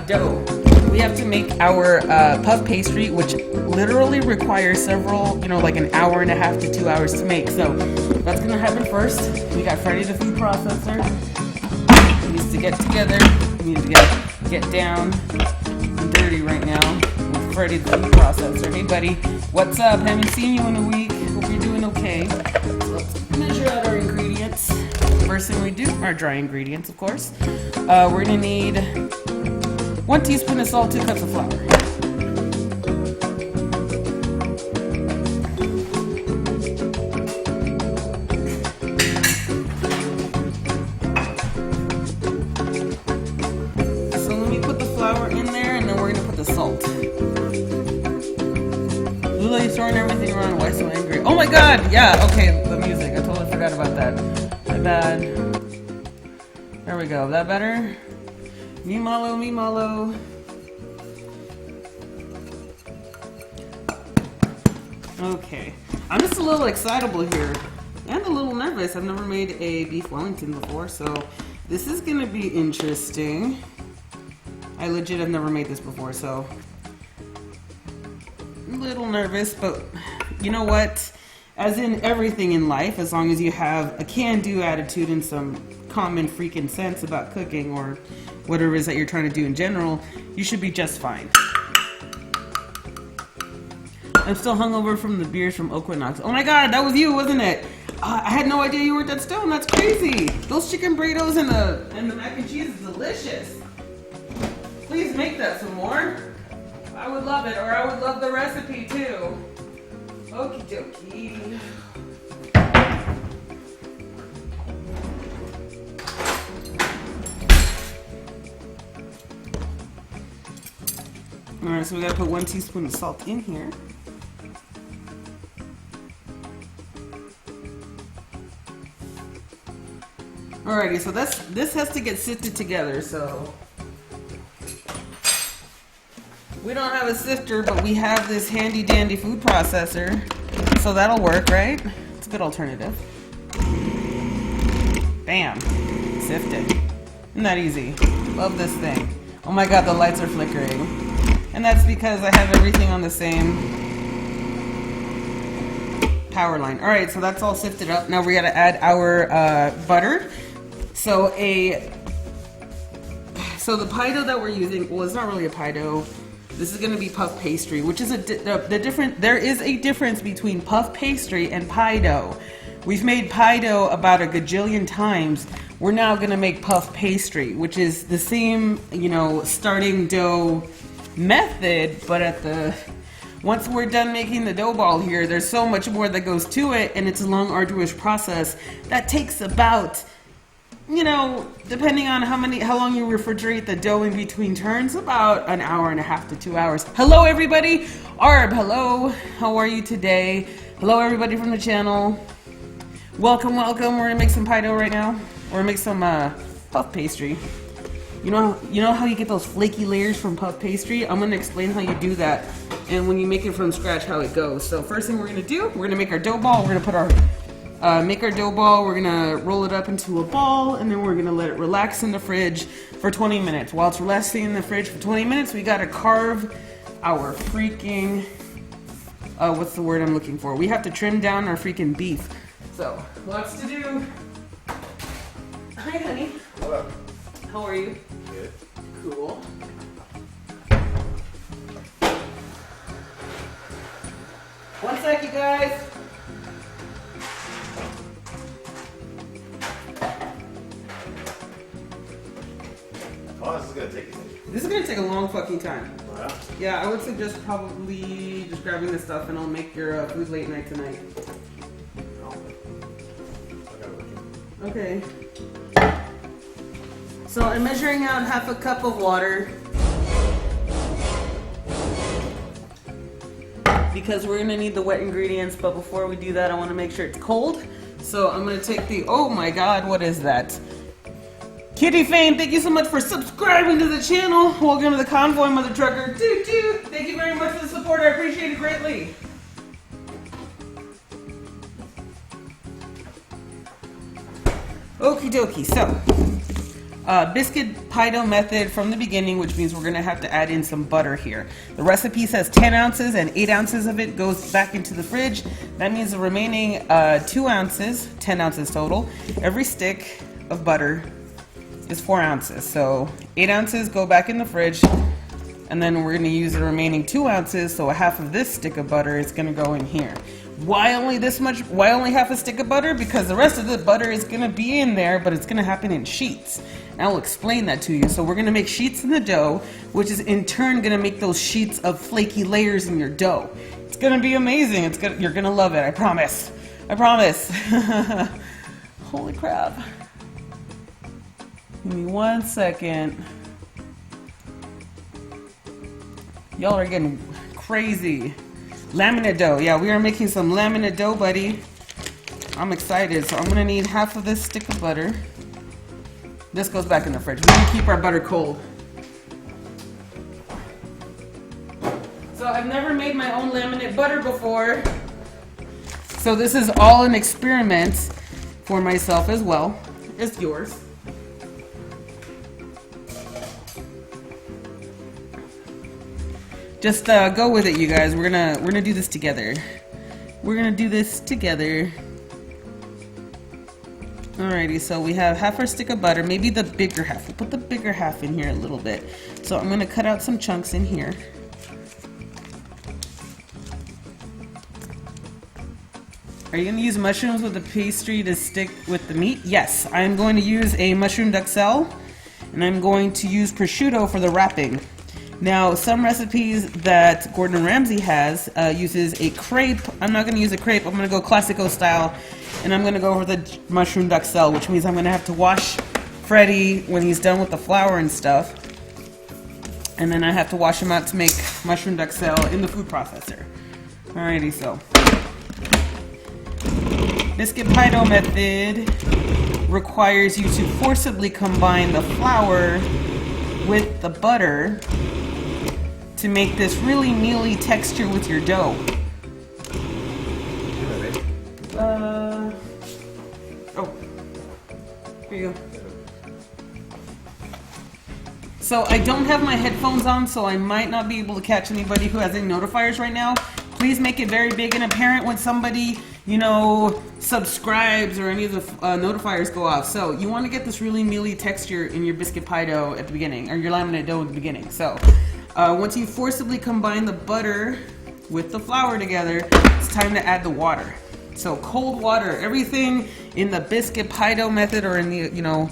dough. We have to make our puff pastry, which literally requires several, like an hour and a half to 2 hours to make. So that's gonna happen first. We got Freddy the food processor. He needs to get together. We need to get down and dirty right now with Freddy the food processor. Hey buddy, what's up? Haven't seen you in a week. Hope you're doing okay. So let's measure out our ingredients. First thing we do, our dry ingredients, of course. We're gonna need 1 teaspoon of salt, 2 cups of flour. So let me put the flour in there, and then we're gonna put the salt. Lily throwing everything around. Why so angry? Oh my God! Yeah. Okay. The music. I totally forgot about that. My bad. There we go. That better? Me malo, me malo. Okay. I'm just a little excitable here and a little nervous. I've never made a beef Wellington before, so this is gonna be interesting. I legit have never made this before, so I'm a little nervous, but you know what? As in everything in life, as long as you have a can-do attitude and some common freaking sense about cooking or whatever it is that you're trying to do in general, you should be just fine. I'm still hungover from the beers from Equinox. Oh my God, that was you, wasn't it? I had no idea you were at that stone. That's crazy. Those chicken burritos and the mac and cheese is delicious. Please make that some more. I would love it, or I would love the recipe too. Okie dokie. Alright, so we gotta put 1 teaspoon of salt in here. Alrighty, so this has to get sifted together, so we don't have a sifter, but we have this handy dandy food processor, so that'll work, right? It's a good alternative. Bam, sifted. Isn't that easy? Love this thing. Oh my God, the lights are flickering. And that's because I have everything on the same power line. All right, so that's all sifted up. Now we gotta add our butter. So the pie dough that we're using, well, it's not really a pie dough. This is gonna be puff pastry, which is there is a difference between puff pastry and pie dough. We've made pie dough about a gajillion times. We're now gonna make puff pastry, which is the same, starting dough method, but once we're done making the dough ball here, there's so much more that goes to it, and it's a long, arduous process that takes about, depending on how long you refrigerate the dough in between turns, about an hour and a half to 2 hours. Hello everybody, Arb, hello, how are you today? Hello everybody from the channel. Welcome, welcome. We're gonna make some pie dough right now. We're gonna make some puff pastry. You know how you get those flaky layers from puff pastry? I'm gonna explain how you do that, and when you make it from scratch, how it goes. So first thing we're gonna do, we're gonna make our dough ball. We're gonna put our make our dough ball. We're gonna roll it up into a ball, and then we're gonna let it relax in the fridge for 20 minutes. While it's relaxing in the fridge for 20 minutes, we gotta carve our freaking what's the word I'm looking for? We have to trim down our freaking beef. So lots to do. Hi, honey. Hello. How are you? Good. Cool. One sec, you guys. Oh, this is gonna take a minute. This is gonna take a long fucking time. Wow. Yeah, I would suggest probably just grabbing this stuff, and I'll make your food late night tonight. Okay. So I'm measuring out 1/2 cup of water because we're gonna need the wet ingredients, but before we do that, I wanna make sure it's cold. So I'm gonna take oh my God, what is that? Kitty Fane, thank you so much for subscribing to the channel. Welcome to the convoy, mother trucker. Toot toot. Thank you very much for the support, I appreciate it greatly. Okie dokie, so biscuit pie dough method from the beginning, which means we're gonna have to add in some butter here. The recipe says 10 ounces and 8 ounces of it goes back into the fridge. That means the remaining 2 ounces, 10 ounces total, every stick of butter is 4 ounces. So 8 ounces go back in the fridge, and then we're gonna use the remaining 2 ounces, so a half of this stick of butter is gonna go in here. Why only this much? Why only half a stick of butter? Because the rest of the butter is gonna be in there, but it's gonna happen in sheets. And I'll explain that to you. So we're gonna make sheets in the dough, which is in turn gonna make those sheets of flaky layers in your dough. It's gonna be amazing. You're gonna love it, I promise. I promise. Holy crap. Give me 1 second. Y'all are getting crazy. Laminate dough. Yeah, we are making some laminate dough, buddy. I'm excited. So I'm gonna need half of this stick of butter. This goes back in the fridge. We need to keep our butter cold. So I've never made my own laminate butter before. So this is all an experiment for myself as well as yours. Just go with it, you guys. We're gonna do this together. We're gonna do this together. Alrighty, so we have half our stick of butter, maybe the bigger half. We'll put the bigger half in here a little bit. So I'm gonna cut out some chunks in here. Are you gonna use mushrooms with the pastry to stick with the meat? Yes, I'm going to use a mushroom duxelle, and I'm going to use prosciutto for the wrapping. Now, some recipes that Gordon Ramsay has uses a crepe. I'm not going to use a crepe. I'm going to go classico style, and I'm going to go over the mushroom duxelle, which means I'm going to have to wash Freddie when he's done with the flour and stuff, and then I have to wash him out to make mushroom duxelle in the food processor. Alrighty, so biscuit pie dough method requires you to forcibly combine the flour with the butter to make this really mealy texture with your dough. Oh, here you go. So I don't have my headphones on, so I might not be able to catch anybody who has any notifiers right now. Please make it very big and apparent when somebody, you know, subscribes or any of the notifiers go off. So you want to get this really mealy texture in your biscuit pie dough at the beginning, or your laminate dough at the beginning. So once you forcibly combine the butter with the flour together, it's time to add the water. So cold water, everything in the biscuit pie dough method, or in the, you know,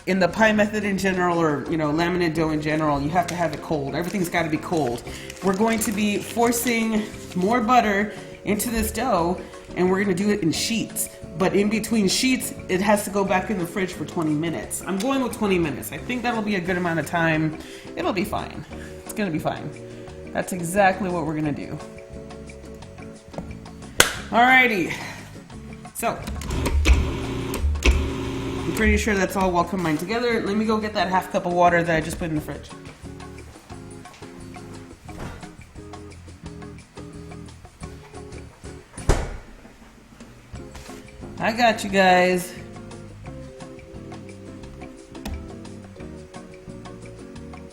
in the pie method in general, or, you know, laminate dough in general, you have to have it cold. Everything's got to be cold. We're going to be forcing more butter into this dough, and we're going to do it in sheets. But in between sheets, it has to go back in the fridge for 20 minutes. I'm going with 20 minutes. I think that'll be a good amount of time. It'll be fine. It's going to be fine. That's exactly what we're going to do. Alrighty. So I'm pretty sure that's all well combined together. Let me go get that half cup of water that I just put in the fridge. I got you guys.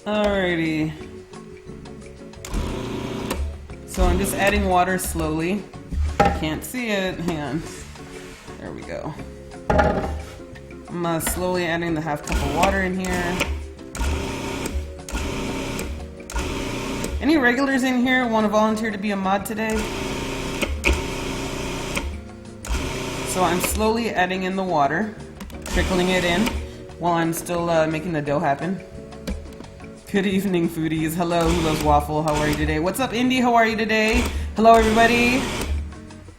Alrighty. So I'm just adding water slowly. Can't see it. Hang on. There we go. I'm slowly adding the half cup of water in here. Any regulars in here want to volunteer to be a mod today? So I'm slowly adding in the water, trickling it in while I'm still making the dough happen. Good evening, foodies. Hello, who loves waffle? How are you today? What's up, Indy? How are you today? Hello, everybody.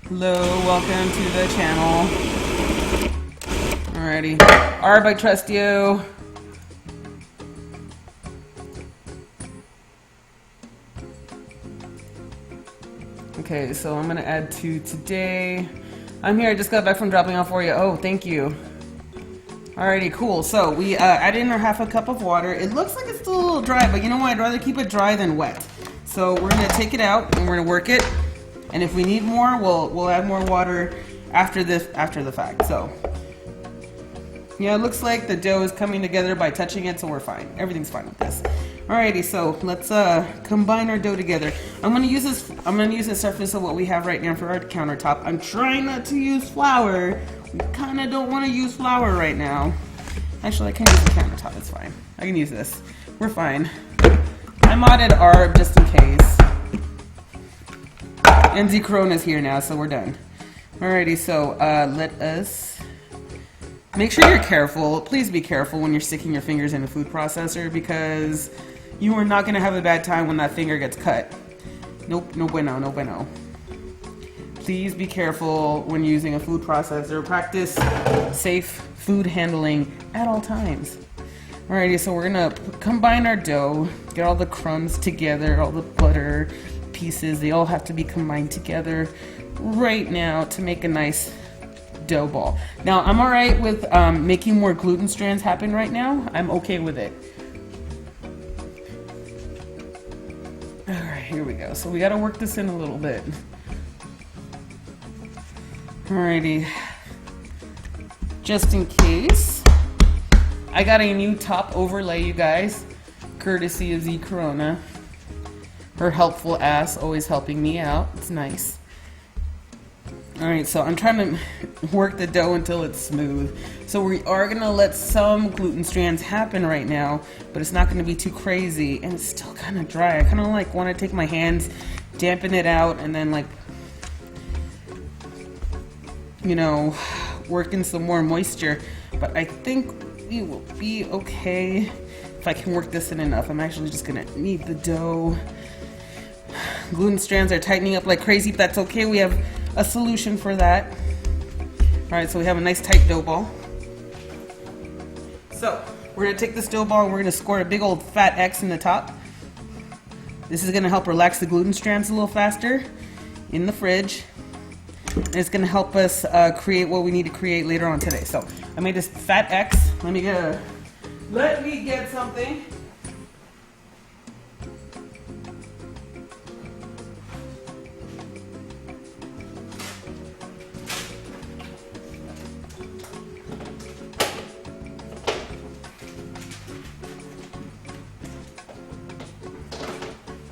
Hello, welcome to the channel. Alrighty. Arb, I trust you. Okay, so I'm gonna add to today. I'm here, I just got back from dropping off for you. Oh, thank you. Alrighty, cool. So we added in our half a cup of water. It looks like it's still a little dry, but you know what? I'd rather keep it dry than wet. So we're gonna take it out and we're gonna work it. And if we need more, we'll add more water after the fact. So Yeah, it looks like the dough is coming together by touching it, so we're fine. Everything's fine with this. Alrighty, so let's combine our dough together. I'm gonna use the surface of what we have right now for our countertop. I'm trying not to use flour. We kinda don't wanna use flour right now. Actually, I can use the countertop, it's fine. I can use this. We're fine. I modded ARB just in case. And the Corona's here now, so we're done. Alrighty, so let us make sure you're careful. Please be careful when you're sticking your fingers in a food processor, because you are not going to have a bad time when that finger gets cut. Nope, no bueno, no bueno. Please be careful when using a food processor. Practice safe food handling at all times. Alrighty, so we're going to combine our dough, get all the crumbs together, all the butter pieces. They all have to be combined together right now to make a nice dough ball. Now, I'm alright with making more gluten strands happen right now. I'm okay with it. Alright, here we go. So we gotta work this in a little bit. Alrighty. Just in case, I got a new top overlay, you guys, courtesy of Z Corona. Her helpful ass, always helping me out. It's nice. Alright, so I'm trying to work the dough until it's smooth. So we are going to let some gluten strands happen right now, but it's not going to be too crazy, and it's still kind of dry. I kind of like want to take my hands, dampen it out, and then like, you know, work in some more moisture. But I think we will be okay if I can work this in enough. I'm actually just going to knead the dough. Gluten strands are tightening up like crazy, but that's okay. We have a solution for that. Alright, so we have a nice tight dough ball. So, we're going to take this dough ball and we're going to squirt a big old fat X in the top. This is going to help relax the gluten strands a little faster in the fridge. And it's going to help us create what we need to create later on today. So, I made this fat X. Let me get something.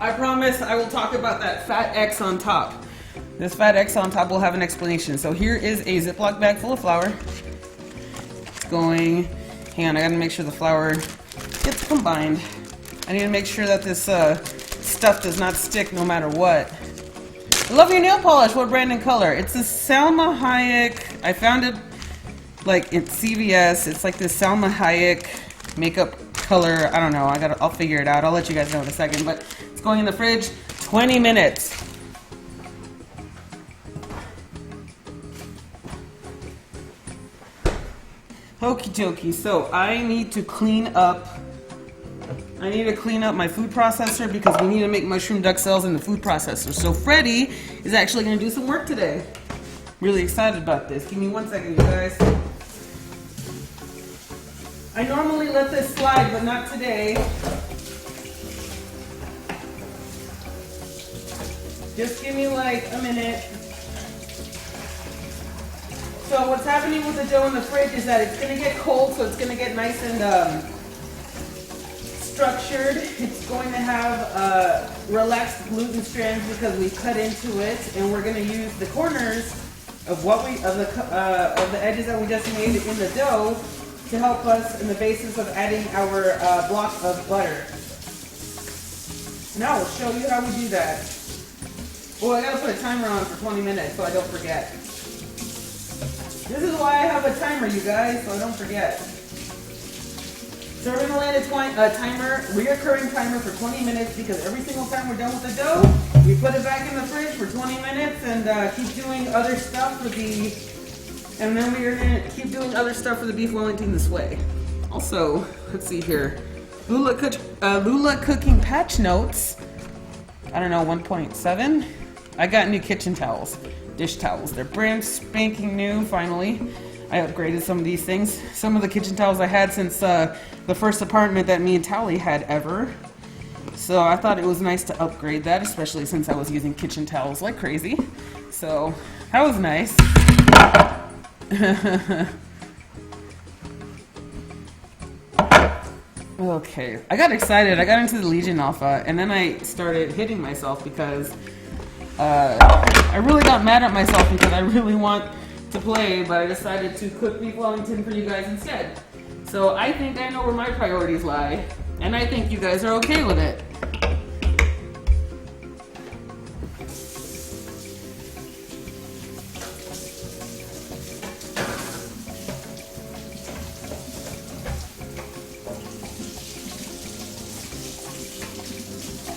I promise I will talk about that fat X on top. This fat X on top will have an explanation. So here is a Ziploc bag full of flour. It's going, hang on, I gotta make sure the flour gets combined. I need to make sure that this stuff does not stick no matter what. I love your nail polish. What brand and color? It's a Salma Hayek. I found it like in CVS. It's like this Salma Hayek makeup color. I don't know. I'll figure it out. I'll let you guys know in a second. But it's going in the fridge 20 minutes. Okie dokie. So I need to clean up my food processor because we need to make mushroom duxelles in the food processor. So Freddie is actually going to do some work today. Really excited about this. Give me 1 second, you guys. I normally let this slide, but not today. Just give me like a minute. So what's happening with the dough in the fridge is that it's going to get cold, so it's going to get nice and structured. It's going to have relaxed gluten strands because we cut into it, and we're going to use the corners of the edges that we just made in the dough to help us in the basis of adding our block of butter. Now I'll show you how we do that. Oh, I gotta put a timer on for 20 minutes so I don't forget. This is why I have a timer, you guys, so I don't forget. So we're gonna land a timer, reoccurring timer for 20 minutes because every single time we're done with the dough, we put it back in the fridge for 20 minutes and keep doing other stuff for the, and then we're gonna keep doing other stuff for the beef Wellington this way. Also, let's see here, Lula cooking patch notes. I don't know, 1.7. I got new kitchen towels, dish towels. They're brand spanking new, finally. I upgraded some of these things. Some of the kitchen towels I had since the first apartment that me and Tally had ever. So I thought it was nice to upgrade that, especially since I was using kitchen towels like crazy. So that was nice. Okay, I got excited. I got into the Legion Alpha, and then I started hitting myself because I really got mad at myself because I really want to play, but I decided to cook beef Wellington for you guys instead. So I think I know where my priorities lie, and I think you guys are okay with it.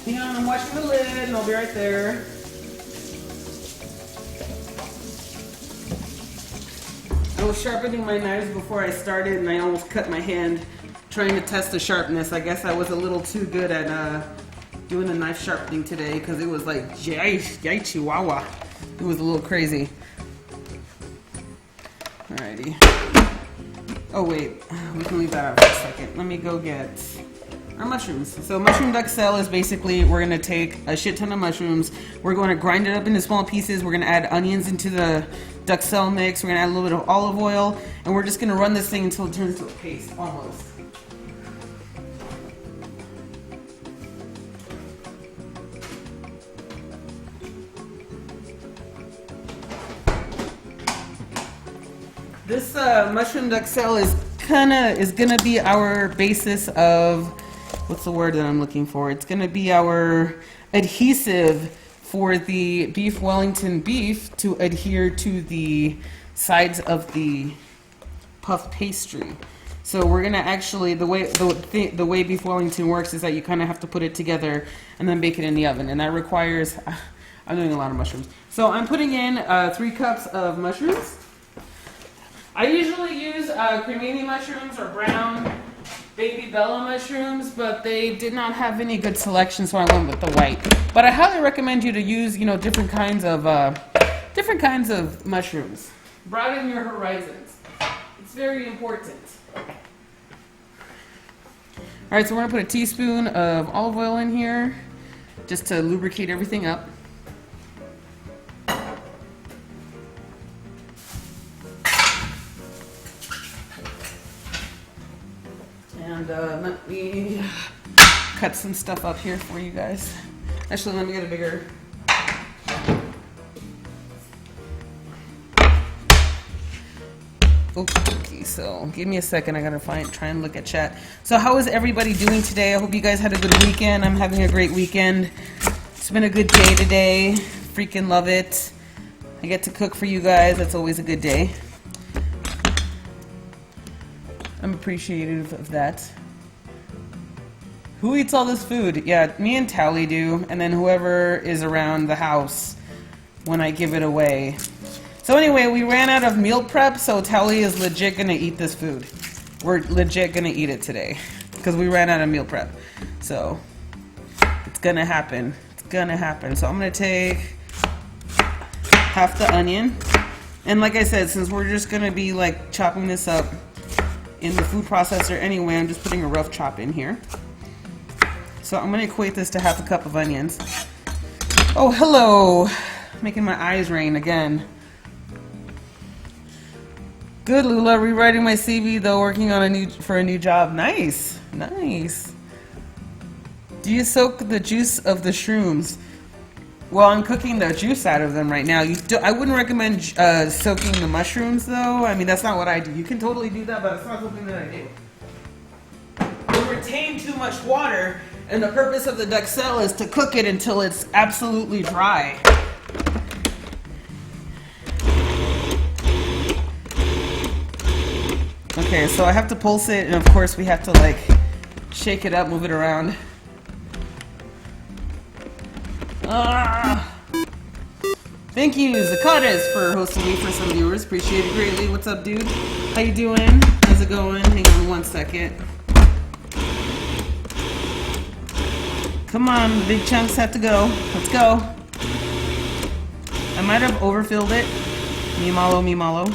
Hang on, I'm washing the lid, and I'll be right there. I was sharpening my knives before I started, and I almost cut my hand trying to test the sharpness. I guess I was a little too good at doing the knife sharpening today because it was like, yay, chihuahua. It was a little crazy. Alrighty. Oh wait, we can leave that out for a second. Let me go get our mushrooms. So mushroom duxelle is basically, we're gonna take a shit ton of mushrooms. We're going to grind it up into small pieces. We're gonna add onions into the duxelle mix. We're gonna add a little bit of olive oil, and we're just gonna run this thing until it turns to a paste, almost. This mushroom duxelle is gonna be our basis of, what's the word that I'm looking for? It's gonna be our adhesive for the beef Wellington beef to adhere to the sides of the puff pastry. So we're gonna actually, the way beef Wellington works is that you kind of have to put it together and then bake it in the oven, and that requires, I'm doing a lot of mushrooms. So I'm putting in 3 cups of mushrooms. I usually use cremini mushrooms or brown baby bella mushrooms, but they did not have any good selection, so I went with the white. But I highly recommend you to use, different kinds of mushrooms. Broaden your horizons. It's very important. All right, so we're gonna put a teaspoon of olive oil in here, just to lubricate everything up. And let me cut some stuff up here for you guys. Actually, let me get a bigger. Okay, so give me a second. I gotta try and look at chat. So how is everybody doing today? I hope you guys had a good weekend. I'm having a great weekend. It's been a good day today. Freaking love it. I get to cook for you guys. That's always a good day. I'm appreciative of that. Who eats all this food? Yeah, me and Tally do, and then whoever is around the house when I give it away. So anyway, we ran out of meal prep, so Tally is legit gonna eat this food. We're legit gonna eat it today because we ran out of meal prep. So it's gonna happen. It's gonna happen. So I'm gonna take half the onion, and like I said, since we're just gonna be like chopping this up in the food processor anyway, I'm just putting a rough chop in here. So I'm gonna equate this to half a cup of onions. Oh, hello! Making my eyes rain again. Good, Lula. Rewriting my CV though, working on for a new job. Nice, nice. Do you soak the juice of the shrooms? Well, I'm cooking the juice out of them right now. I wouldn't recommend soaking the mushrooms, though. I mean, that's not what I do. You can totally do that, but it's not something that I do. They retain too much water, and the purpose of the duxelle is to cook it until it's absolutely dry. Okay, so I have to pulse it, and of course we have to, like, shake it up, move it around. Thank you, Zacades, for hosting me for some viewers. Appreciate it greatly. What's up, dude? How you doing? How's it going? Hang on one second. Come on, the big chunks have to go. Let's go. I might have overfilled it. Me malo, me malo.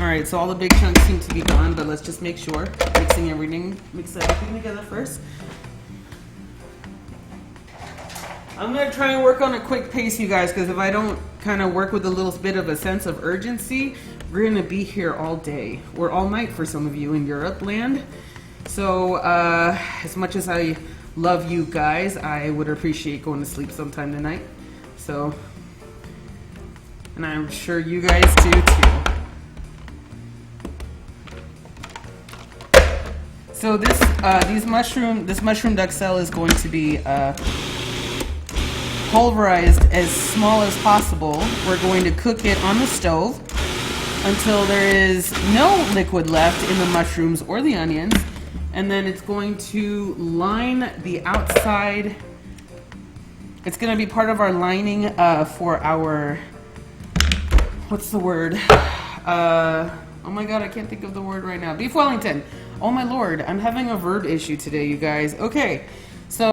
Alright, so all the big chunks seem to be gone, but let's just make sure. Mix everything together first. I'm going to try and work on a quick pace, you guys, because if I don't kind of work with a little bit of a sense of urgency, we're gonna be here all day or all night for some of you in Europe land. So as much as I love you guys, I would appreciate going to sleep sometime tonight. So, and I'm sure you guys do too. So this mushroom duxelle is going to be pulverized as small as possible. We're going to cook it on the stove until there is no liquid left in the mushrooms or the onions. And then it's going to line the outside. It's going to be part of our lining for our, what's the word? Oh my god, I can't think of the word right now. Beef Wellington. Oh my lord, I'm having a verb issue today, you guys. Okay, so